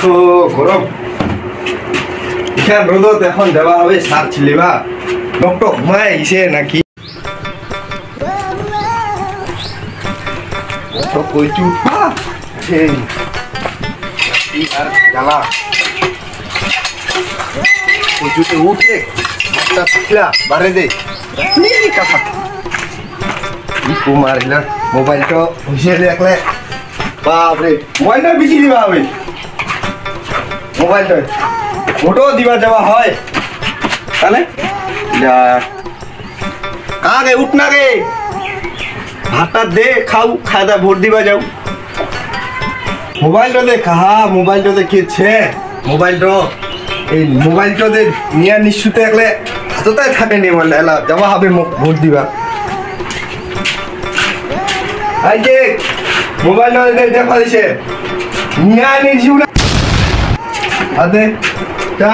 গরম এখান রোদত এখন দেওয়া হবে সার ছিলিবা ডক্টর ঘুমায় গেছে নাকি কইচু জ্বালা কইচুতে উঠে একটা শিখলা বাড়ে দে কাপা মারিলা মোবাইলটা হুঁশিয়ে দেখলে বাপরে মোবাইলটা বিকি দিবা হবে মোবাইলটা ফটো দিবা যাওয়া হয় তাহলে কাকে উঠ না গে ভাতটা দে খাও খাওয়া ভোট দিবা যাও মোবাইলটা দে কাহা মোবাইলটা দেখেছে মোবাইলটা এই মোবাইলটা দে নিয়ে নিশ্চিত একলে হাতটাই থাকে নি বলে এলা যাওয়া হবে ভোট দিবা এই যে মোবাইলটা দেখা দিছে নিয়ে নিয়েছি আদে তা